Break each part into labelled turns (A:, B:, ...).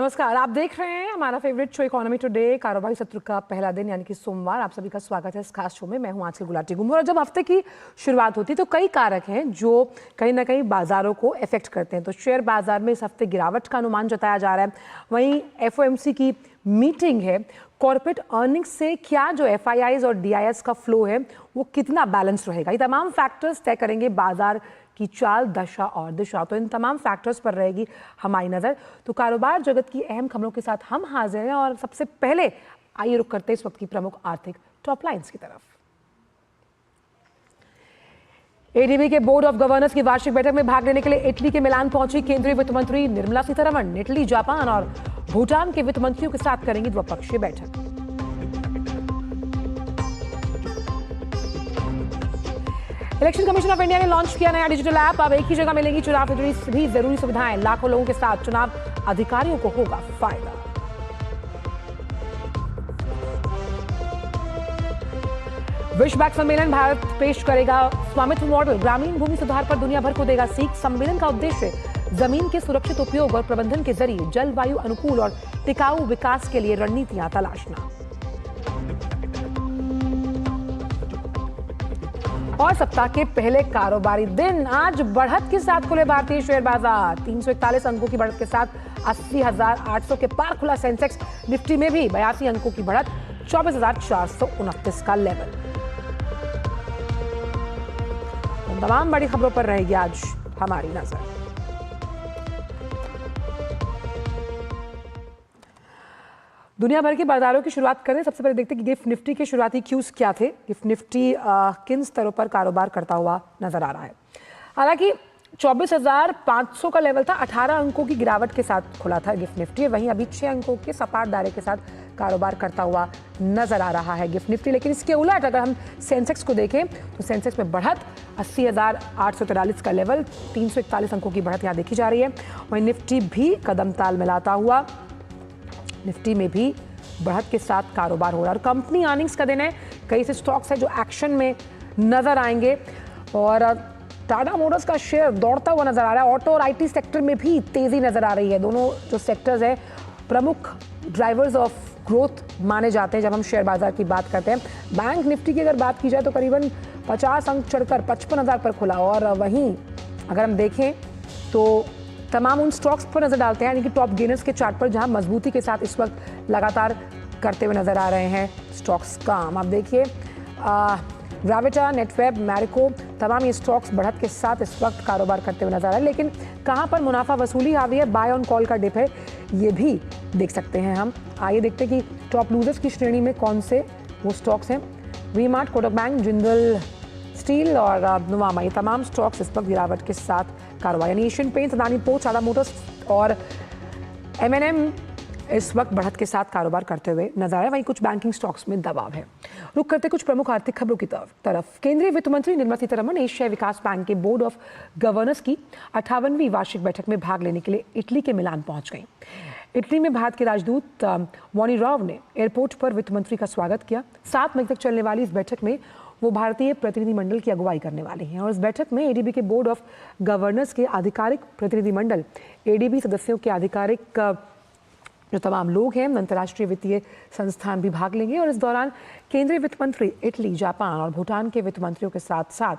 A: नमस्कार, आप देख रहे हैं हमारा फेवरेट शो इकोनॉमी टुडे। कारोबारी सत्र का पहला दिन यानी कि सोमवार। आप सभी का स्वागत है इस खास शो में। मैं हूं आंचल गुलाटी गुम्बू। और जब हफ्ते की शुरुआत होती है तो कई कारक हैं जो कहीं ना कहीं बाजारों को इफेक्ट करते हैं। तो शेयर बाजार में इस हफ्ते गिरावट का अनुमान जताया जा रहा है। वहीं एफओएमसी की मीटिंग है। कॉर्पोरेट अर्निंग्स से क्या जो एफआईआईज और डीआईएस का फ्लो है वो कितना बैलेंस रहेगा, ये तमाम फैक्टर्स तय करेंगे बाजार की चाल, दशा और दिशा। तो इन तमाम फैक्टर्स पर रहेगी हमारी नज़र। तो कारोबार जगत की अहम खबरों के साथ हम हाजिर हैं और सबसे पहले आइए रुक करते हैं इस वक्त की प्रमुख आर्थिक टॉप लाइंस की तरफ। एडीबी के बोर्ड ऑफ गवर्नर्स की वार्षिक बैठक में भाग लेने के लिए इटली के मिलान पहुंची केंद्रीय वित्त मंत्री निर्मला सीतारमण इटली, जापान और भूटान के वित्त मंत्रियों के साथ करेंगी द्विपक्षीय बैठक। इलेक्शन कमीशन ऑफ इंडिया ने लॉन्च किया नया डिजिटल ऐप। अब एक ही जगह मिलेंगी चुनाव से जुड़ी सभी जरूरी सुविधाएं। लाखों लोगों के साथ चुनाव अधिकारियों को होगा फायदा। विश्व बैंक सम्मेलन भारत पेश करेगा स्वामित्व मॉडल। ग्रामीण भूमि सुधार पर दुनिया भर को देगा सीख। सम्मेलन का उद्देश्य जमीन के सुरक्षित उपयोग और प्रबंधन के जरिए जलवायु अनुकूल और टिकाऊ विकास के लिए रणनीतियां तलाशना। और सप्ताह के पहले कारोबारी दिन आज बढ़त के साथ खुले भारतीय शेयर बाजार। 341 अंकों की बढ़त के साथ 80,800 के पार खुला सेंसेक्स। निफ्टी में भी 82 अंकों की बढ़त, 24,429 का लेवल। तमाम बड़ी खबरों पर रहेगी आज हमारी नजर। दुनिया भर के बाजारों की शुरुआत करें। सबसे पहले देखते हैं कि गिफ्ट निफ्टी के शुरुआती क्यूज क्या थे। गिफ्ट निफ्टी किन स्तरों पर कारोबार करता हुआ नजर आ रहा है। हालांकि 24,500 का लेवल था। 18 अंकों की गिरावट के साथ खुला था गिफ्ट निफ्टी। वहीं अभी 6 अंकों के सपाट दायरे के साथ कारोबार करता हुआ नजर आ रहा है गिफ्ट निफ्टी। लेकिन इसके उलट अगर हम सेंसेक्स को देखें तो सेंसेक्स में बढ़त 80,843 का लेवल, 341 अंकों की बढ़त यहाँ देखी जा रही है। वहीं निफ्टी भी कदम ताल मिलाता हुआ निफ्टी में भी बढ़त के साथ कारोबार हो रहा है। और कंपनी अर्निंग्स का दिन है। कई से स्टॉक्स है जो एक्शन में नजर आएंगे और टाटा मोटर्स का शेयर दौड़ता हुआ नजर आ रहा है। ऑटो और आईटी सेक्टर में भी तेजी नजर आ रही है। दोनों जो सेक्टर्स है प्रमुख ड्राइवर्स ऑफ ग्रोथ माने जाते हैं जब हम शेयर बाजार की बात करते हैं। बैंक निफ्टी की अगर बात की जाए तो करीबन 50 अंक चढ़कर 55,000 पर खुला। और वहीं अगर हम देखें तो तमाम उन स्टॉक्स पर नजर डालते हैं यानी कि टॉप गेनर्स के चार्ट पर, जहां मजबूती के साथ इस वक्त लगातार करते हुए नजर आ रहे हैं स्टॉक्स काम। आप देखिए ग्राविटा, नेटवेब, मैरिको, तमाम ये स्टॉक्स बढ़त के साथ इस वक्त कारोबार करते हुए नजर आ रहे हैं। लेकिन कहां पर मुनाफा वसूली हावी है, बाय ऑन कॉल का डिप है, ये भी देख सकते हैं हम। आइए देखते हैं कि टॉप लूजर्स की श्रेणी में कौन से वो स्टॉक्स हैं। वी मार्ट, कोटक बैंक, जिंदल स्टील और नुवामा, ये तमाम स्टॉक्स इस वक्त गिरावट के साथ कारोबार। यानी Asian paints, Adani ports, Tata Motors और एमएनएम इस वक्त बढ़त के साथ कारोबार करते हुए नजर आ रहे हैं। वहीं कुछ बैंकिंग स्टॉक्स में दबाव है। रुक करते कुछ प्रमुख आर्थिक खबरों की तरफ। केंद्रीय वित्त मंत्री निर्मला सीतारमण एशिया विकास बैंक के बोर्ड ऑफ गवर्नर्स की 58वीं वार्षिक बैठक में भाग लेने के लिए इटली के मिलान पहुंच गई। इटली में भारत के राजदूत वॉनी राव ने एयरपोर्ट पर वित्त मंत्री का स्वागत किया। 7 मई तक चलने वाली इस बैठक में वो भारतीय प्रतिनिधिमंडल की अगुवाई करने वाले हैं। और इस बैठक में एडीबी के बोर्ड ऑफ गवर्नर्स के आधिकारिक प्रतिनिधिमंडल, एडीबी सदस्यों के आधिकारिक जो तमाम लोग हैं, अंतर्राष्ट्रीय वित्तीय संस्थान भी भाग लेंगे। और इस दौरान केंद्रीय वित्त मंत्री इटली, जापान और भूटान के वित्त मंत्रियों के साथ साथ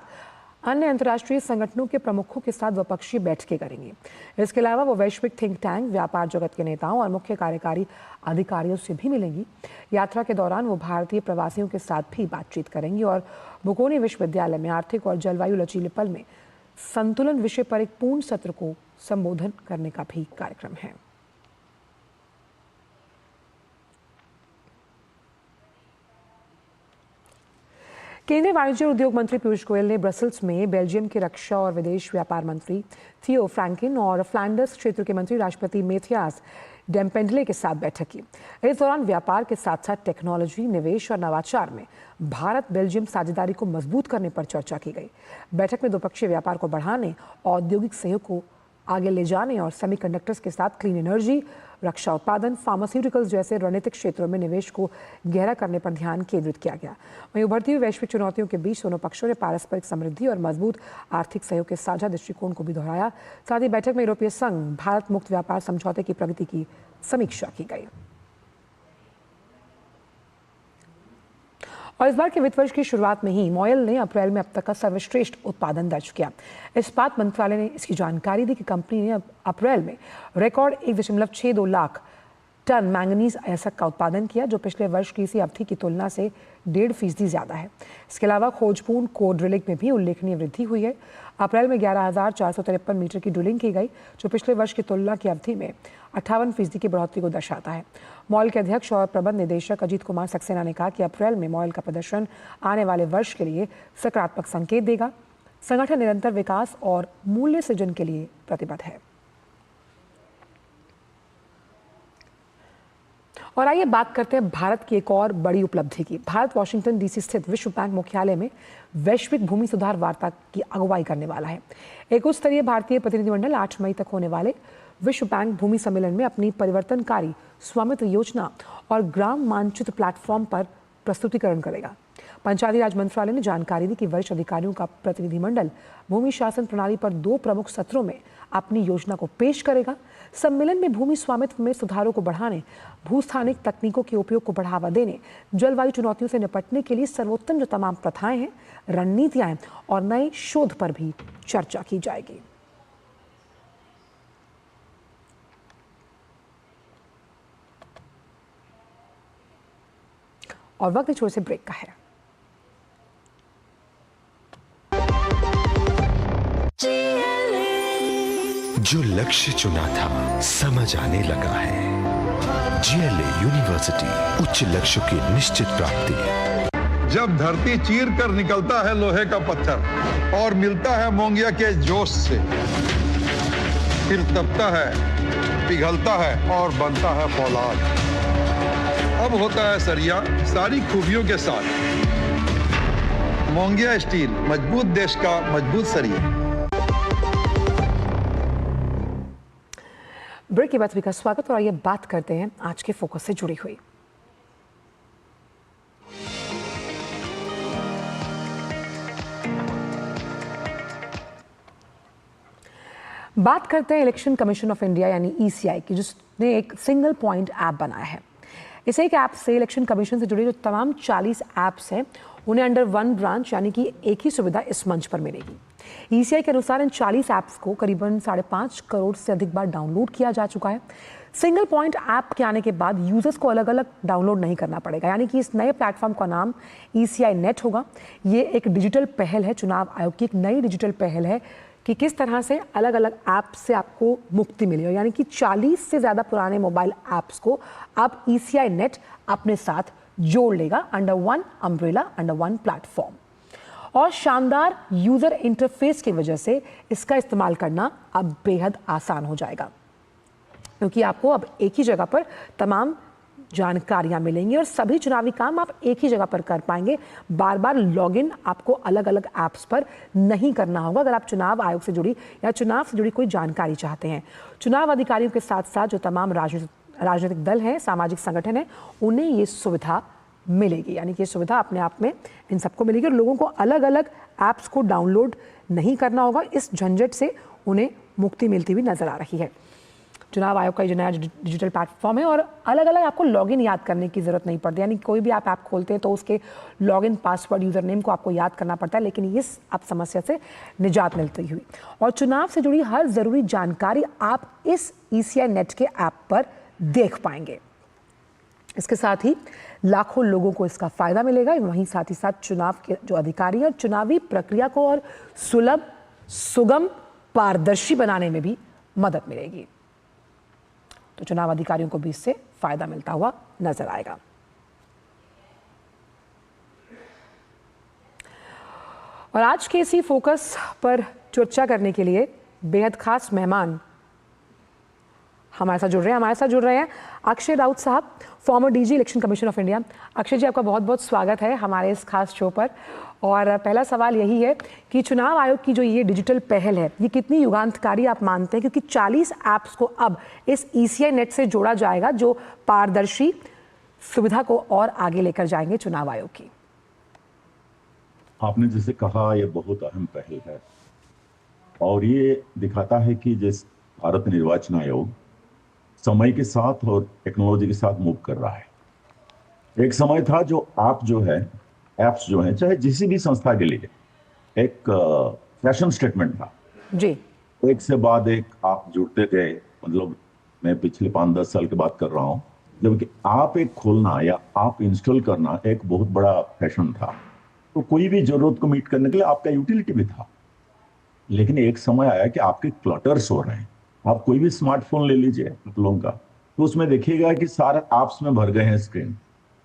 A: अन्य अंतर्राष्ट्रीय संगठनों के प्रमुखों के साथ द्विपक्षीय बैठकें करेंगे। इसके अलावा वो वैश्विक थिंक टैंक, व्यापार जगत के नेताओं और मुख्य कार्यकारी अधिकारियों से भी मिलेंगी। यात्रा के दौरान वो भारतीय प्रवासियों के साथ भी बातचीत करेंगी और बोकोनी विश्वविद्यालय में आर्थिक और जलवायु लचीलेपन में संतुलन विषय पर एक पूर्ण सत्र को संबोधन करने का भी कार्यक्रम है। केंद्रीय वाणिज्य और उद्योग मंत्री पीयूष गोयल ने ब्रसल्स में बेल्जियम के रक्षा और विदेश व्यापार मंत्री थियो फ्रैंकिन और फ्लैंडर्स क्षेत्र के मंत्री राष्ट्रपति मेथियास डेम्पेंडले के साथ बैठक की। इस दौरान व्यापार के साथ साथ टेक्नोलॉजी, निवेश और नवाचार में भारत बेल्जियम साझेदारी को मजबूत करने पर चर्चा की गई। बैठक में द्विपक्षीय व्यापार को बढ़ाने, औद्योगिक सहयोग को आगे ले जाने और सेमीकंडक्टर्स के साथ क्लीन एनर्जी, रक्षा उत्पादन, फार्मास्यूटिकल्स जैसे रणनीतिक क्षेत्रों में निवेश को गहरा करने पर ध्यान केंद्रित किया गया। वहीं उभरती हुई वैश्विक चुनौतियों के बीच दोनों पक्षों ने पारस्परिक समृद्धि और मजबूत आर्थिक सहयोग के साझा दृष्टिकोण को भी दोहराया। साथ ही बैठक में यूरोपीय संघ भारत मुक्त व्यापार समझौते की प्रगति की समीक्षा की गई। और इस बार के वित्त वर्ष की शुरुआत में ही मॉयल ने अप्रैल में अब तक का सर्वश्रेष्ठ उत्पादन दर्ज किया। इस्पात मंत्रालय ने इसकी जानकारी दी कि कंपनी ने अप्रैल में रिकॉर्ड 1.62 लाख टन मैंगनीज अयस्क का उत्पादन किया, जो पिछले वर्ष की इसी अवधि की तुलना से 1.5% ज्यादा है। इसके अलावा खोजपूर्ण कोर ड्रिलिंग में भी उल्लेखनीय वृद्धि हुई है। अप्रैल में 11,453 मीटर की ड्रिलिंग की गई, जो पिछले वर्ष की तुलना की अवधि में 58% की बढ़ोतरी को दर्शाता है। मॉयल के अध्यक्ष और प्रबंध निदेशक अजीत कुमार सक्सेना ने कहा कि अप्रैल में मॉयल का प्रदर्शन आने वाले वर्ष के लिए सकारात्मक संकेत देगा। संगठन निरंतर विकास और मूल्य सृजन के लिए प्रतिबद्ध है। और आइए बात करते हैं भारत की एक और बड़ी उपलब्धि की। भारत वाशिंगटन डीसी स्थित विश्व बैंक मुख्यालय में वैश्विक भूमि सुधार वार्ता की अगुवाई करने वाला है। एक उच्च स्तरीय भारतीय प्रतिनिधिमंडल 8 मई तक होने वाले विश्व बैंक भूमि सम्मेलन में अपनी परिवर्तनकारी स्वामित्व योजना और ग्राम मानचित्र प्लेटफॉर्म पर प्रस्तुतिकरण करेगा। पंचायती राज मंत्रालय ने जानकारी दी कि वरिष्ठ अधिकारियों का प्रतिनिधिमंडल भूमि शासन प्रणाली पर 2 प्रमुख सत्रों में अपनी योजना को पेश करेगा। सम्मेलन में भूमि स्वामित्व में सुधारों को बढ़ाने, भूस्थानिक तकनीकों के उपयोग को बढ़ावा देने, जलवायु चुनौतियों से निपटने के लिए सर्वोत्तम जो तमाम प्रथाएं हैं, रणनीतियां हैं और नए शोध पर भी चर्चा की जाएगी। और वक्त एक छोटे से ब्रेक का है।
B: जो लक्ष्य चुना था समझ आने लगा है। जीएलए यूनिवर्सिटी, उच्च लक्ष्य की निश्चित प्राप्ति।
C: जब धरती चीर कर निकलता है लोहे का पत्थर और मिलता है मोंगिया के जोश से, फिर तपता है, पिघलता है और बनता है फौलाद। अब होता है सरिया सारी खूबियों के साथ। मोंगिया स्टील, मजबूत देश का मजबूत सरिया।
A: ब्रेक के बाद सभी का स्वागत। और आइए बात करते हैं आज के फोकस से जुड़ी हुई। बात करते हैं इलेक्शन कमीशन ऑफ इंडिया यानी ईसीआई की, जिसने एक सिंगल पॉइंट ऐप बनाया है। इस एक ऐप से इलेक्शन कमीशन से जुड़े जो तमाम 40 ऐप्स हैं, उन्हें अंडर वन ब्रांच यानी कि एक ही सुविधा इस मंच पर मिलेगी। ईसीआई के अनुसार इन 40 ऐप्स को करीबन 5.5 करोड़ से अधिक बार डाउनलोड किया जा चुका है। सिंगल पॉइंट ऐप के आने के बाद यूजर्स को अलग अलग डाउनलोड नहीं करना पड़ेगा, यानी कि इस नए प्लेटफॉर्म का नाम ईसीआई नेट होगा। ये एक डिजिटल पहल है, चुनाव आयोग की एक नई डिजिटल पहल है कि किस तरह से अलग अलग ऐप से आपको मुक्ति मिले, यानी कि 40 से ज़्यादा पुराने मोबाइल ऐप्स को अब ईसीआई नेट अपने साथ जोड़ लेगा under one umbrella, under one platform. और शानदार यूजर इंटरफेस की वजह से इसका इस्तेमाल करना अब बेहद आसान हो जाएगा, क्योंकि आपको अब एक ही जगह पर तमाम जानकारियां मिलेंगी और सभी चुनावी काम आप एक ही जगह पर कर पाएंगे। बार बार लॉगिन आपको अलग अलग ऐप्स पर नहीं करना होगा अगर आप चुनाव आयोग से जुड़ी या चुनाव से जुड़ी कोई जानकारी चाहते हैं। चुनाव अधिकारियों के साथ साथ जो तमाम राजनीतिक दल हैं, सामाजिक संगठन हैं, उन्हें ये सुविधा मिलेगी, यानी कि ये सुविधा अपने आप में इन सबको मिलेगी और लोगों को अलग अलग ऐप्स को डाउनलोड नहीं करना होगा। इस झंझट से उन्हें मुक्ति मिलती हुई नजर आ रही है। चुनाव आयोग का ये नया डिजिटल प्लेटफॉर्म है और अलग अलग आपको लॉगिन याद करने की जरूरत नहीं पड़ती, यानी कोई भी आप ऐप खोलते हैं तो उसके लॉगिन पासवर्ड यूजर नेम को आपको याद करना पड़ता है, लेकिन इस अब समस्या से निजात मिलती हुई और चुनाव से जुड़ी हर जरूरी जानकारी आप इस ईसीआई नेट के ऐप पर देख पाएंगे। इसके साथ ही लाखों लोगों को इसका फायदा मिलेगा, वहीं साथ ही साथ चुनाव के जो अधिकारी हैं चुनावी प्रक्रिया को और सुलभ, सुगम, पारदर्शी बनाने में भी मदद मिलेगी। तो चुनाव अधिकारियों को भी इससे फायदा मिलता हुआ नजर आएगा। और आज के इसी फोकस पर चर्चा करने के लिए बेहद खास मेहमान हमारे साथ जुड़ रहे हैं अक्षय राउत साहब, former DG election commission of India. Akshay ji, आपका बहुत बहुत स्वागत है हमारे इस खास शो पर। और पहला सवाल यही है कि चुनाव आयोग की जो ये डिजिटल पहल है, ये कितनी युगांतकारी आप मानते हैं, क्योंकि 40 ऐप्स को अब इस ईसीआई नेट से जोड़ा जाएगा जो पारदर्शी सुविधा को और आगे लेकर जाएंगे चुनाव आयोग की।
D: आपने जैसे कहा, ये बहुत अहम पहल है और ये दिखाता है कि जिस भारत निर्वाचन आयोग समय के साथ और टेक्नोलॉजी के साथ मूव कर रहा है। एक समय था जो आप जो है एप्स जो है चाहे किसी भी संस्था के लिए एक फैशन स्टेटमेंट था।
A: जी।
D: एक से बाद एक आप जुड़ते गए, मतलब मैं पिछले 5-10 साल की बात कर रहा हूँ, जबकि आप एक खोलना या आप इंस्टॉल करना एक बहुत बड़ा फैशन था। तो कोई भी जरूरत को मीट करने के लिए आपका यूटिलिटी भी था। लेकिन एक समय आया कि आपके क्लटर्स हो रहे हैं। आप कोई भी स्मार्टफोन ले लीजिए आप लोगों का, तो उसमें देखिएगा कि सारे ऐप्स में भर गए हैं स्क्रीन,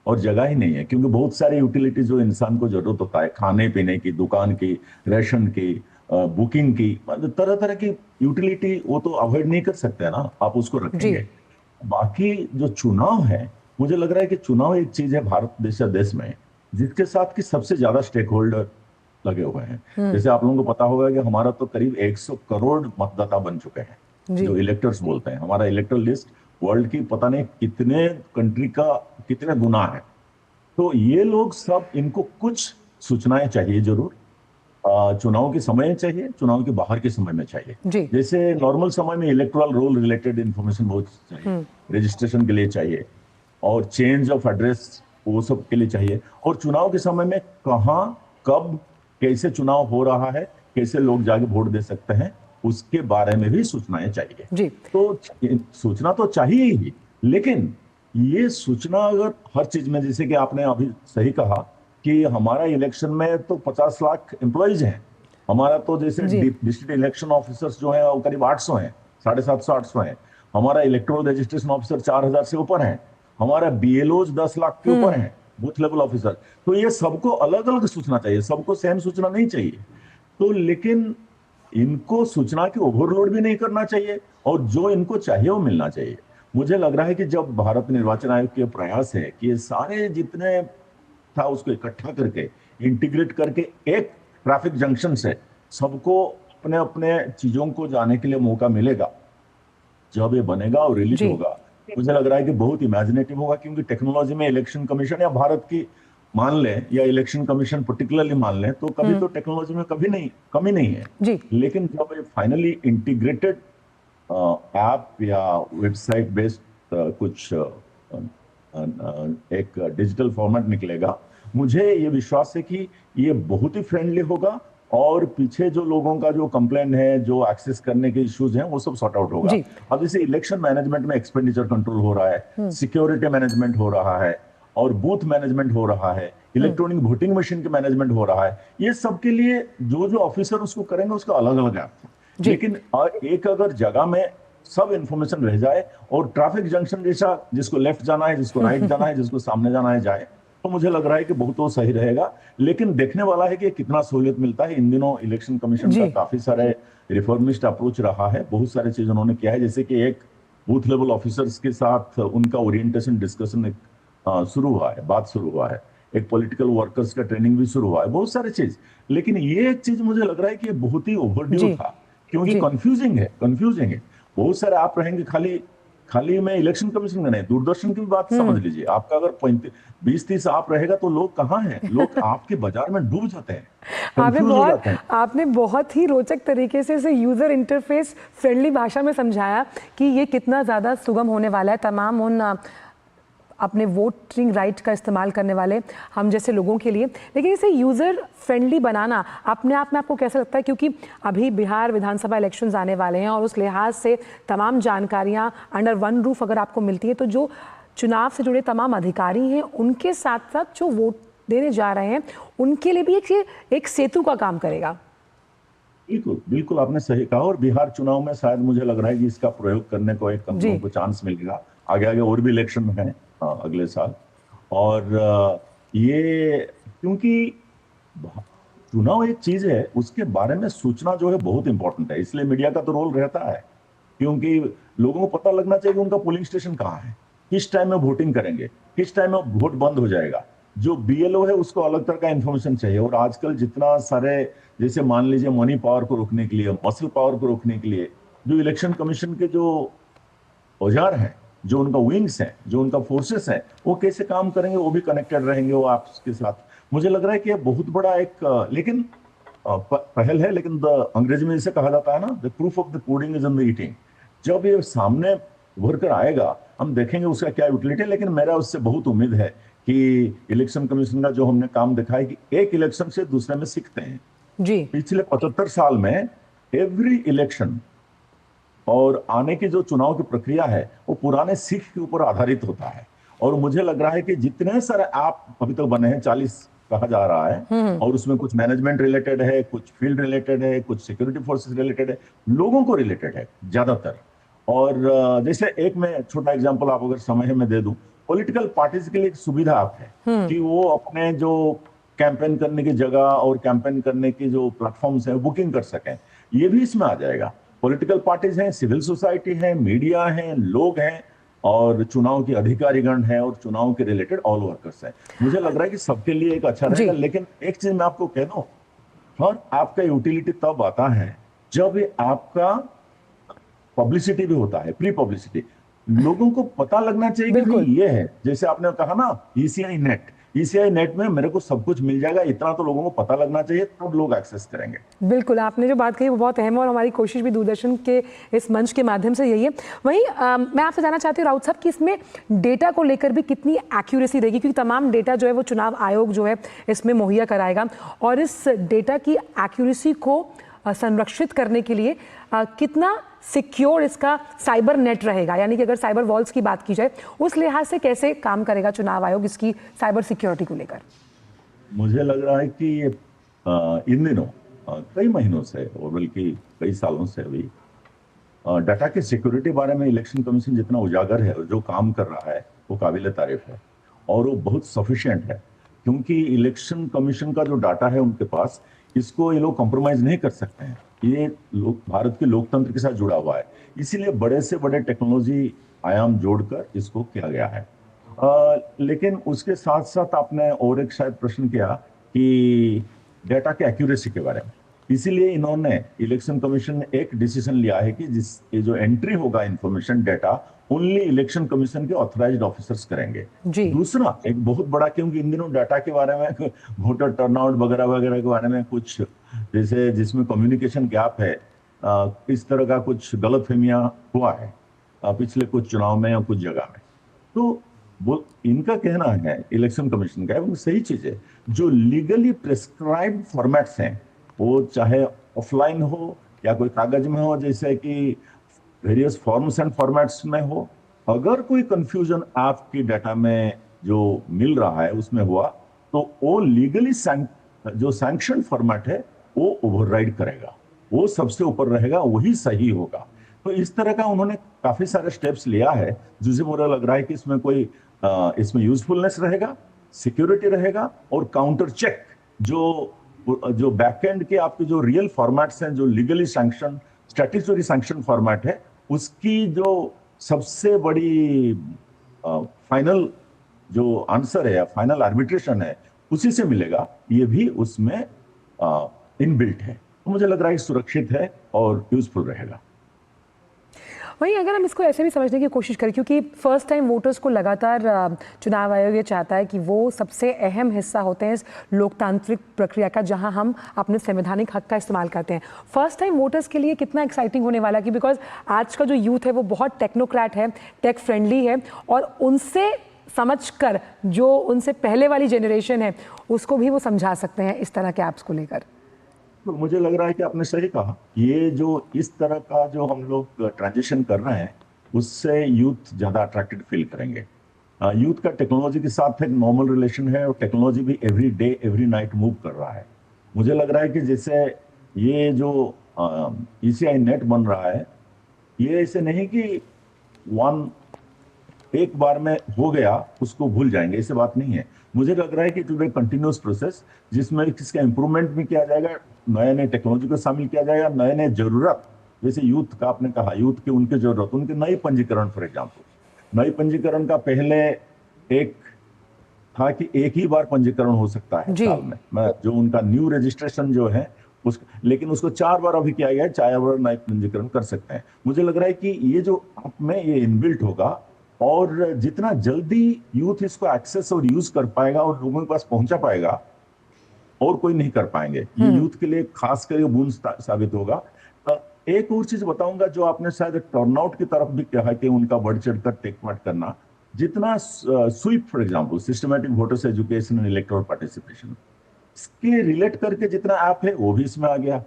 D: और जगह ही नहीं है, क्योंकि बहुत सारे यूटिलिटी जो इंसान को जरूरत होता है, खाने पीने की, दुकान की, रेशन की, बुकिंग की, मतलब तरह तरह की यूटिलिटी, वो तो अवॉइड नहीं कर सकते हैं ना, आप उसको रखेंगे। बाकी जो चुनाव है, मुझे लग रहा है कि चुनाव एक चीज है भारत जैसे देश में जिसके साथ की सबसे ज्यादा स्टेक होल्डर लगे हुए हैं। जैसे आप लोगों को पता होगा कि हमारा तो करीब 100 करोड़ मतदाता बन चुके हैं, जो इलेक्टर्स बोलते हैं। हमारा इलेक्टोरल लिस्ट वर्ल्ड की पता नहीं कितने कंट्री का कितने गुना है। तो ये लोग सब, इनको कुछ सूचनाएं चाहिए जरूर, चुनाव के समय चाहिए, चुनाव के बाहर के समय में चाहिए। जैसे नॉर्मल समय में इलेक्टोरल रोल रिलेटेड इंफॉर्मेशन बहुत चाहिए, रजिस्ट्रेशन के लिए चाहिए, और चेंज ऑफ एड्रेस वो सब के लिए चाहिए। और चुनाव के समय में कहाँ, कब, कैसे चुनाव हो रहा है, कैसे लोग जाके वोट दे सकते हैं, उसके बारे में भी सूचनाएं चाहिए। तो सूचना तो चाहिए ही, लेकिन ये सूचना अगर हर चीज में, जैसे कि आपने अभी सही कहा कि हमारा इलेक्शन में तो 50 लाख एम्प्लॉइज हैं। हमारा तो जैसे डिस्ट्रिक्ट इलेक्शन ऑफिसर्स जो है वो करीब 800 हैं, 750-800 हैं। हमारा इलेक्टोरल रजिस्ट्रेशन ऑफिसर 4000 से ऊपर हैं। हमारा बीएलओज 10 लाख के ऊपर हैं, बूथ लेवल ऑफिसर। तो ये सबको अलग अलग सूचना चाहिए, सबको सेम सूचना नहीं चाहिए। तो लेकिन इनको सूचना की ओवरलोड भी नहीं करना चाहिए, और जो इनको चाहिए वो मिलना चाहिए। मुझे लग रहा है कि जब भारत निर्वाचन आयोग के प्रयास है कि ये सारे जितने था उसको इकट्ठा करके, इंटीग्रेट करके एक ट्रैफिक जंक्शन से सबको अपने अपने चीजों को जाने के लिए मौका मिलेगा, जब ये बनेगा और रिलीज होगा, मुझे लग रहा है कि बहुत इमेजिनेटिव होगा। क्योंकि टेक्नोलॉजी में इलेक्शन कमीशन या भारत की मान लें, या इलेक्शन कमीशन पर्टिकुलरली मान लें, तो कभी तो टेक्नोलॉजी में कमी नहीं है। लेकिन जब ये फाइनली इंटीग्रेटेड ऐप या वेबसाइट बेस्ड कुछ एक डिजिटल फॉर्मेट निकलेगा, मुझे ये विश्वास है कि ये बहुत ही फ्रेंडली होगा, और पीछे जो लोगों का जो कंप्लेंट है, जो एक्सेस करने के इश्यूज हैं, वो सब सॉर्ट आउट होगा। अब जैसे इलेक्शन मैनेजमेंट में एक्सपेंडिचर कंट्रोल हो रहा है, सिक्योरिटी मैनेजमेंट हो रहा है, और बूथ मैनेजमेंट हो रहा है, इलेक्ट्रॉनिक वोटिंग मशीन के मैनेजमेंट हो रहा है। ये सब के लिए जो जो ऑफिसर उसको करेंगे उसका अलग अलग ऐप है। लेकिन एक अगर जगह में सब इंफॉर्मेशन रह जाए, और ट्रैफिक जंक्शन जैसा, जिसको लेफ्ट जाना है, जिसको राइट जाना है, जिसको सामने जाना है जाए, तो मुझे लग रहा है कि बहुत वो सही रहेगा। लेकिन देखने वाला है कि कितना सहूलियत मिलता है। इन दिनों इलेक्शन कमीशन का काफी सारे रिफॉर्मिस्ट अप्रोच रहा है, बहुत सारे चीज उन्होंने किया है। जैसे कि एक बूथ लेवल ऑफिसर्स के साथ उनका ओरिएंटेशन डिस्कशन शुरू हुआ है, बात शुरू हुआ है, एक पॉलिटिकल वर्कर्स का ट्रेनिंग भी शुरू हुआ है, बहुत सारी चीज। लेकिन ये एक चीज मुझे लग रहा है कि बहुत ही ओवरड्यू था, क्योंकि कंफ्यूजिंग है। बहुत सारे आप रहेंगे, खाली में इलेक्शन कमीशन का नहीं, दूरदर्शन की भी बात समझ लीजिए। आपका अगर 20-30 आप रहेगा तो लोग कहाँ हैं, लोग आपके बाजार में डूब जाते हैं।
A: आपने बहुत ही रोचक तरीके से इसे यूजर इंटरफेस फ्रेंडली भाषा में समझाया कि ये कितना ज्यादा सुगम होने वाला है तमाम उन अपने वोटिंग राइट का इस्तेमाल करने वाले हम जैसे लोगों के लिए। लेकिन इसे यूज़र फ्रेंडली बनाना अपने आप में आपको कैसा लगता है? क्योंकि अभी बिहार विधानसभा इलेक्शंस आने वाले हैं, और उस लिहाज से तमाम जानकारियां अंडर वन रूफ अगर आपको मिलती है, तो जो चुनाव से जुड़े तमाम अधिकारी हैं उनके साथ साथ जो वोट देने जा रहे हैं उनके लिए भी एक सेतु का काम करेगा।
D: बिल्कुल आपने सही कहा। और बिहार चुनाव में शायद मुझे लग रहा है कि इसका प्रयोग करने को एक कंपनी को चांस मिलेगा। आगे और भी इलेक्शन है अगले साल, और ये क्योंकि चुनाव एक चीज है, उसके बारे में सूचना जो है बहुत इंपॉर्टेंट है। इसलिए मीडिया का तो रोल रहता है, क्योंकि लोगों को पता लगना चाहिए कि उनका पोलिंग स्टेशन कहाँ है, किस टाइम में वोटिंग करेंगे, किस टाइम में वोट बंद हो जाएगा। जो बीएलओ है उसको अलग तरह का इंफॉर्मेशन चाहिए। और आजकल जितना सारे, जैसे मान लीजिए मनी पावर को रोकने के लिए, मसल पावर को रोकने के लिए, जो इलेक्शन कमीशन के जो औजार हैं, जो उनका विंग्स हैं, जो उनका फोर्सेस हैं, वो कैसे काम करेंगे, वो भी कनेक्टेड रहेंगे वो आपस के साथ। मुझे लग रहा है कि ये बहुत बड़ा एक लेकिन पहल है। लेकिन अंग्रेजी में इसे कहा जाता है ना, the proof of the pudding is in the eating. जब ये सामने उभर कर आएगा, हम देखेंगे उसका क्या यूटिलिटी है। लेकिन मेरा उससे बहुत उम्मीद है कि इलेक्शन कमीशन का जो हमने काम देखा है कि एक इलेक्शन से दूसरे में सीखते हैं।
A: जी
D: पिछले 75 साल में एवरी इलेक्शन और आने की जो चुनाव की प्रक्रिया है वो पुराने सीख के ऊपर आधारित होता है। और मुझे लग रहा है कि जितने सारे ऐप अभी तक बने हैं, 40 कहा जा रहा है, और उसमें कुछ मैनेजमेंट रिलेटेड है, कुछ फील्ड रिलेटेड है, कुछ सिक्योरिटी फोर्सेस रिलेटेड है, लोगों को रिलेटेड है ज्यादातर। और जैसे एक मैं छोटा एग्जांपल आप अगर समय में दे दूं, पॉलिटिकल पार्टीज के लिए एक सुविधा आप है कि वो अपने जो कैंपेन करने की जगह और कैंपेन करने की जो प्लेटफॉर्म्स है बुकिंग कर सकें, ये भी इसमें आ जाएगा। पॉलिटिकल पार्टीज हैं, सिविल सोसाइटी है, मीडिया है, लोग हैं, और चुनाव के अधिकारीगण हैं, और चुनाव के रिलेटेड ऑल वर्कर्स हैं। मुझे लग रहा है कि सबके लिए एक अच्छा रहेगा। लेकिन एक चीज मैं आपको कह दूं, और आपका यूटिलिटी तब आता है जब ये आपका पब्लिसिटी भी होता है, प्री पब्लिसिटी। लोगों को पता लगना चाहिए कि भाई ये है, जैसे आपने कहा ना ईसीआई नेट में मेरे को सब कुछ मिल जाएगा, इतना तो लोगों को पता लगना चाहिए, तब लोग एक्सेस करेंगे।
A: बिल्कुल, आपने जो बात कही वो बहुत अहम है, और हमारी कोशिश भी दूरदर्शन के इस मंच के माध्यम से यही है। वहीं मैं आपसे जानना चाहती हूँ राउत साहब कि इसमें डेटा को लेकर भी कितनी एक्यूरेसी रहेगी, क्योंकि तमाम डेटा जो है वो चुनाव आयोग जो है इसमें मुहैया कराएगा, और इस डेटा की एक्यूरेसी को संरक्षित करने के लिए कितना सिक्योर इसका साइबर नेट रहेगा, यानी कि अगर साइबर वॉल्स की बात की जाए उस लिहाज से कैसे काम करेगा चुनाव आयोग इसकी साइबर सिक्योरिटी को लेकर?
D: मुझे लग रहा है कि इन दिनों कई महीनों से और बल्कि कई सालों से अभी डाटा की सिक्योरिटी बारे में इलेक्शन कमीशन जितना उजागर है और जो काम कर रहा है वो काबिल तारीफ है, और वो बहुत सफिशिएंट है। क्योंकि इलेक्शन कमीशन का जो डाटा है उनके पास, इसको ये लोग कॉम्प्रोमाइज नहीं कर सकते हैं। ये भारत के लोकतंत्र के साथ जुड़ा हुआ है, इसीलिए बड़े से बड़े टेक्नोलॉजी आयाम जोड़कर इसको किया गया है। लेकिन उसके साथ साथ आपने और एक शायद प्रश्न किया कि डेटा के एक्यूरेसी के बारे में। इसीलिए इन्होंने इलेक्शन कमीशन ने एक डिसीजन लिया है कि ये जो एंट्री होगा information data, only election commission के ऑथराइज्ड ऑफिसर्स करेंगे। दूसरा एक बहुत बड़ा, क्योंकि इन दिनों डाटा के बारे में, वोटर टर्नआउट वगैरह वगैरह के बारे में कुछ जैसे जिसमें कम्युनिकेशन गैप है, इस तरह का कुछ गलतफहमियां हुआ है पिछले कुछ चुनाव में या कुछ जगह में। तो वो इनका कहना है, इलेक्शन कमीशन का, वो सही चीज है। जो लीगली प्रेस्क्राइब्ड फॉर्मेट्स हैं, वो चाहे ऑफलाइन हो या कोई कागज में हो, जैसे कि वेरियस फॉर्म्स एंड फॉर्मेट्स में हो, अगर कोई कंफ्यूजन आपकी डाटा में जो मिल रहा है उसमें हुआ, तो वो लीगली जो सैंक्शन फॉर्मेट है वो ओवरराइड करेगा, वो सबसे ऊपर रहेगा, वही सही होगा। तो इस तरह का उन्होंने काफी सारे स्टेप्स लिया है, जिससे मुझे लग रहा है कि इसमें कोई इसमें यूजफुलनेस रहेगा, सिक्योरिटी रहेगा, और काउंटर चेक जो बैकएंड के आपके जो रियल फॉर्मेट्स हैं, जो legally sanction statutory sanction format है, उसकी जो सबसे बड़ी फाइनल जो आंसर है या फाइनल आर्बिट्रेशन है उसी से मिलेगा, ये भी उसमें इनबिल्ट है। तो मुझे लग रहा है सुरक्षित है और यूजफुल रहेगा।
A: वहीं अगर हम इसको ऐसे भी समझने की कोशिश करें, क्योंकि फर्स्ट टाइम वोटर्स को लगातार चुनाव आयोग ये चाहता है कि वो सबसे अहम हिस्सा होते हैं इस लोकतांत्रिक प्रक्रिया का, जहां हम अपने संवैधानिक हक का इस्तेमाल करते हैं। फर्स्ट टाइम वोटर्स के लिए कितना एक्साइटिंग होने वाला है, कि बिकॉज आज का जो यूथ है वो बहुत टेक्नोक्रेट है, टेक फ्रेंडली है, और उनसे समझकर जो उनसे पहले वाली जनरेशन है उसको भी वो समझा सकते हैं इस तरह के ऐप्स को लेकर।
D: तो मुझे लग रहा है कि आपने सही कहा, ये जो इस तरह का जो हम लोग ट्रांजिशन कर रहे हैं उससे यूथ ज्यादा अट्रैक्टेड फील करेंगे। यूथ का टेक्नोलॉजी के साथ एक नॉर्मल रिलेशन है, और टेक्नोलॉजी भी every day every night move कर रहा है। मुझे लग रहा है कि जैसे ये जो ईसीआई नेट बन रहा है, ये ऐसे नहीं कि एक बार में हो गया उसको भूल जाएंगे, ऐसे बात नहीं है। मुझे लग रहा है कि it will be continuous process, जिसमें इसका इंप्रूवमेंट भी किया जाएगा, नए नए टेक्नोलॉजी को शामिल किया जाएगा, नए नए जरूरत, जैसे यूथ का आपने कहा, यूथ के उनके जरूरत, उनके नई पंजीकरण, फॉर एग्जाम्पल नई पंजीकरण का पहले एक था कि एक ही बार पंजीकरण हो सकता है साल में, जो उनका न्यू रजिस्ट्रेशन जो है लेकिन उसको 4 बार अभी किया गया है, 4 बार नए पंजीकरण कर सकते हैं। मुझे लग रहा है कि ये जो आप में ये इनबिल्ट होगा, और जितना जल्दी यूथ इसको एक्सेस और यूज कर पाएगा और लोगों के पास पहुंचा पाएगा, और कोई नहीं कर पाएंगे। ये यूथ के लिए खास करके बूंद साबित होगा। एक और चीज बताऊंगा, जो आपने शायद टर्नआउट की तरफ भी कहा कि उनका बढ़ चढ़कर टेक पार्ट करना, जितना SVEEP for example systematic voters education and electoral participation, इसके रिलेट करके जितना ऐप है वो भी इसमें आ गया।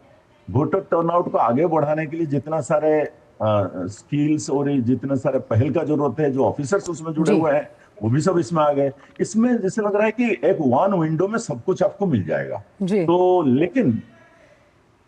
D: वोटर टर्नआउट को आगे बढ़ाने के लिए जितना सारे स्किल्स और ये जितने सारे पहल का जरूरत है, जो ऑफिसर्स उसमें जुड़े
A: जी।
D: हुए हैं वो भी सब इसमें आ गए। इसमें जैसे लग रहा है कि एक वन विंडो में सब कुछ आपको मिल जाएगा।
A: जी।
D: तो लेकिन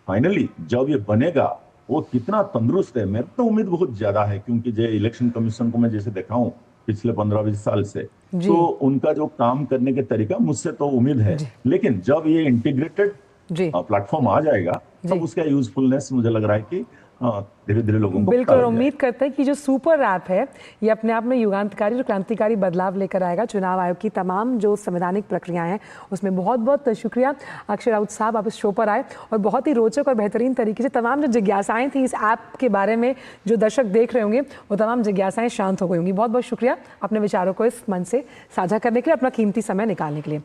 D: फाइनली जब ये बनेगा वो कितना तंदुरुस्त है, मेरी तो उम्मीद बहुत ज्यादा है, क्योंकि जो इलेक्शन कमीशन को मैं जैसे देखा हूं पिछले 15-20 साल से,
A: जी।
D: तो उनका जो काम करने के तरीका मुझसे तो उम्मीद है। लेकिन जब ये इंटीग्रेटेड
A: जी
D: प्लेटफॉर्म आ जाएगा
A: जी।
D: तब उसका यूजफुलनेस मुझे लग रहा है कि धीरे धीरे लोगों को
A: बिल्कुल,
D: पता लग
A: उम्मीद करते हैं कि जो सुपर ऐप है ये अपने आप में युगांतकारी और क्रांतिकारी बदलाव लेकर आएगा। चुनाव आयोग की तमाम जो संवैधानिक प्रक्रियाएं हैं उसमें बहुत बहुत शुक्रिया अक्षय राउत साहब, आप इस शो पर आए और बहुत ही रोचक और बेहतरीन तरीके से तमाम जो जिज्ञासाएं थी इस ऐप के बारे में जो दर्शक देख रहे होंगे वो तमाम जिज्ञासाएं शांत हो गई होंगी। बहुत बहुत शुक्रिया अपने विचारों को इस मंच से साझा करने के लिए, अपना कीमती समय निकालने के लिए।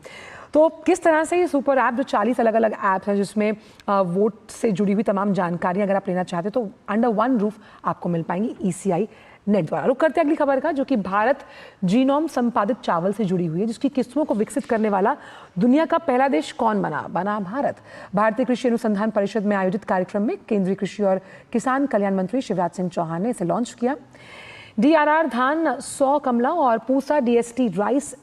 A: तो किस तरह से ये सुपर ऐप जो 40 अलग अलग ऐप्स हैं जिसमें वोट से जुड़ी हुई तमाम जानकारी अगर आप लेना चाहते हैं तो अंडर वन रूफ आपको मिल पाएंगी ECI नेट द्वारा। रुक करते हैं अगली खबर का, जो कि भारत जीनोम संपादित चावल से जुड़ी हुई है, जिसकी किस्मों को विकसित करने वाला दुनिया का पहला देश कौन बना भारत। भारतीय कृषि अनुसंधान परिषद में आयोजित कार्यक्रम में केंद्रीय कृषि और किसान कल्याण मंत्री शिवराज सिंह चौहान ने इसे लॉन्च किया। DRR धान 100 कमला और पूसा DST राइस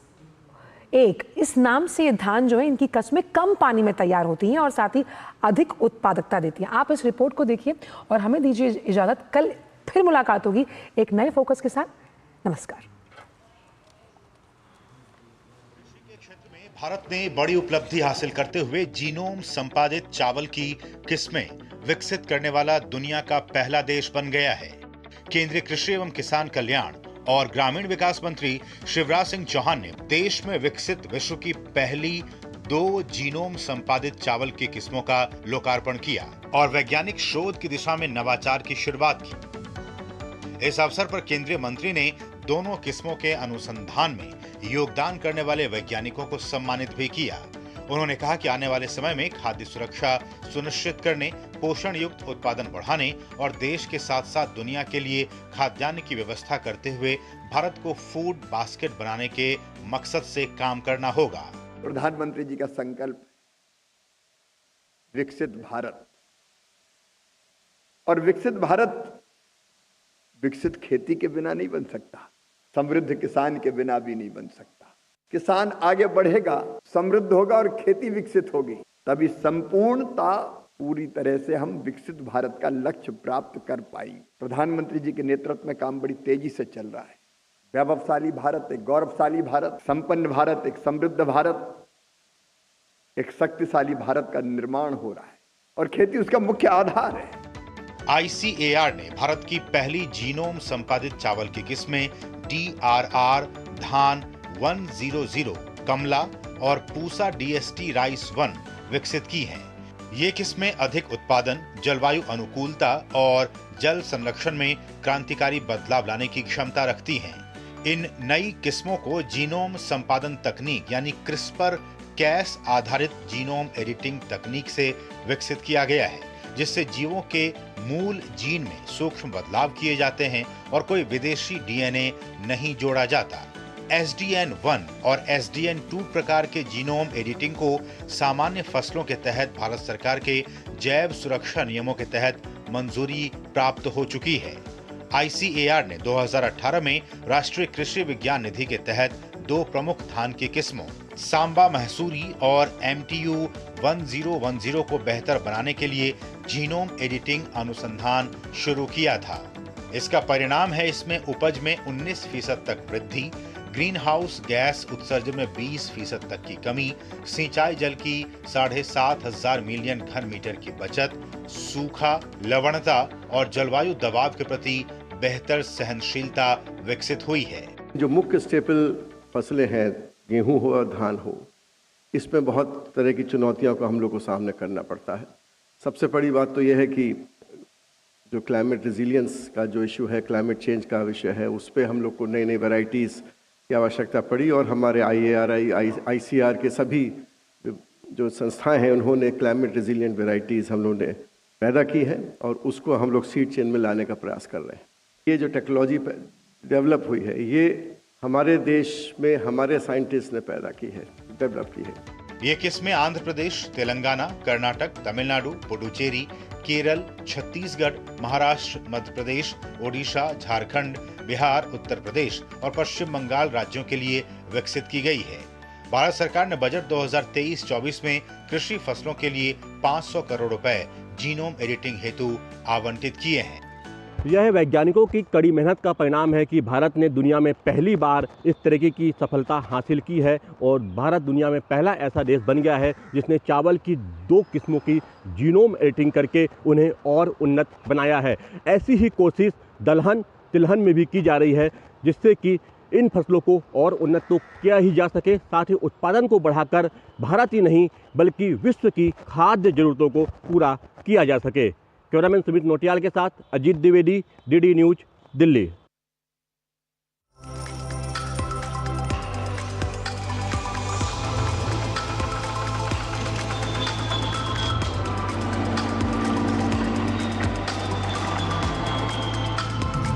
A: 1, इस नाम से ये धान जो है इनकी किस्में कम पानी में तैयार होती हैं और साथ ही अधिक उत्पादकता देती हैं। आप इस रिपोर्ट को देखिए और हमें दीजिए इजाजत। कल फिर मुलाकात होगी एक नए फोकस के साथ। नमस्कार।
E: कृषि के क्षेत्र में भारत ने बड़ी उपलब्धि हासिल करते हुए जीनोम संपादित चावल की किस्में विकसित करने वाला दुनिया का पहला देश बन गया है। केंद्रीय कृषि एवं किसान कल्याण और ग्रामीण विकास मंत्री शिवराज सिंह चौहान ने देश में विकसित विश्व की पहली 2 जीनोम संपादित चावल की किस्मों का लोकार्पण किया और वैज्ञानिक शोध की दिशा में नवाचार की शुरुआत की। इस अवसर पर केंद्रीय मंत्री ने दोनों किस्मों के अनुसंधान में योगदान करने वाले वैज्ञानिकों को सम्मानित भी किया। उन्होंने कहा कि आने वाले समय में खाद्य सुरक्षा सुनिश्चित करने, पोषण युक्त उत्पादन बढ़ाने और देश के साथ साथ दुनिया के लिए खाद्यान्न की व्यवस्था करते हुए भारत को फूड बास्केट बनाने के मकसद से काम करना होगा।
F: प्रधानमंत्री जी का संकल्प विकसित भारत, और विकसित भारत विकसित खेती के बिना नहीं बन सकता, समृद्ध किसान के बिना भी नहीं बन सकता। किसान आगे बढ़ेगा, समृद्ध होगा और खेती विकसित होगी, तभी संपूर्णता पूरी तरह से हम विकसित भारत का लक्ष्य प्राप्त कर पाएंगे। प्रधानमंत्री जी के नेतृत्व में काम बड़ी तेजी से चल रहा है। वैभवशाली भारत, एक गौरवशाली भारत, संपन्न भारत, एक समृद्ध भारत, एक शक्तिशाली भारत का निर्माण हो रहा है और खेती उसका मुख्य आधार है।
E: ICAR ने भारत की पहली जीनोम संपादित चावल की किस्में DRR धान 100 कमला और पूसा DST राइस 1 विकसित की हैं। ये किस्में अधिक उत्पादन, जलवायु अनुकूलता और जल संरक्षण में क्रांतिकारी बदलाव लाने की क्षमता रखती हैं। इन नई किस्मों को जीनोम संपादन तकनीक यानी CRISPR-Cas आधारित जीनोम एडिटिंग तकनीक से विकसित किया गया है, जिससे जीवों के मूल जीन में सूक्ष्म बदलाव किए जाते हैं और कोई विदेशी DNA नहीं जोड़ा जाता। SDN1 और SDN2 प्रकार के जीनोम एडिटिंग को सामान्य फसलों के तहत भारत सरकार के जैव सुरक्षा नियमों के तहत मंजूरी प्राप्त हो चुकी है। ICAR ने 2018 में राष्ट्रीय कृषि विज्ञान निधि के तहत 2 प्रमुख धान की किस्मों सांबा महसूरी और MTU 1010 को बेहतर बनाने के लिए जीनोम एडिटिंग अनुसंधान शुरू किया था। इसका परिणाम है इसमें उपज में 19% तक वृद्धि, ग्रीन हाउस गैस उत्सर्जन में 20% तक की कमी, सिंचाई जल की 7,500 मिलियन घन मीटर की बचत, सूखा, लवणता और जलवायु दबाव के प्रति बेहतर सहनशीलता विकसित हुई है।
G: जो मुख्य स्टेपल फसलें हैं, गेहूं हो और धान हो, इसमें बहुत तरह की चुनौतियों को हम लोग को सामने करना पड़ता है। सबसे बड़ी बात तो यह है कि जो क्लाइमेट रेजिलियंस का जो इशू है, क्लाइमेट चेंज का विषय है, उस पर हम लोग को नई नई वैरायटीज़ की आवश्यकता पड़ी और हमारे ICAR के सभी जो संस्थाएं हैं उन्होंने क्लाइमेट रेजिलियंट वैरायटीज़ हम लोगों ने पैदा की है और उसको हम लोग सीड चेन में लाने का प्रयास कर रहे हैं। ये जो टेक्नोलॉजी डेवलप हुई है, ये हमारे देश में हमारे साइंटिस्ट ने पैदा की है, डेवलप की है।
E: ये किस्में आंध्र प्रदेश, तेलंगाना, कर्नाटक, तमिलनाडु, पुडुचेरी, केरल, छत्तीसगढ़, महाराष्ट्र, मध्य प्रदेश, ओडिशा, झारखंड, बिहार, उत्तर प्रदेश और पश्चिम बंगाल राज्यों के लिए विकसित की गई है। भारत सरकार ने बजट 2023-24 में कृषि फसलों के लिए 500 करोड़ रुपए जीनोम एडिटिंग हेतु आवंटित किए हैं।
H: यह वैज्ञानिकों की कड़ी मेहनत का परिणाम है कि भारत ने दुनिया में पहली बार इस तरीके की सफलता हासिल की है और भारत दुनिया में पहला ऐसा देश बन गया है जिसने चावल की 2 किस्मों की जीनोम एडिटिंग करके उन्हें और उन्नत बनाया है। ऐसी ही कोशिश दलहन तिलहन में भी की जा रही है, जिससे कि इन फसलों को और उन्नत तो किया ही जा सके, साथ ही उत्पादन को बढ़ाकर भारत ही नहीं बल्कि विश्व की खाद्य जरूरतों को पूरा किया जा सके। कैमरामैन सुमित नोटियाल के साथ अजीत द्विवेदी, डीडी न्यूज, दिल्ली।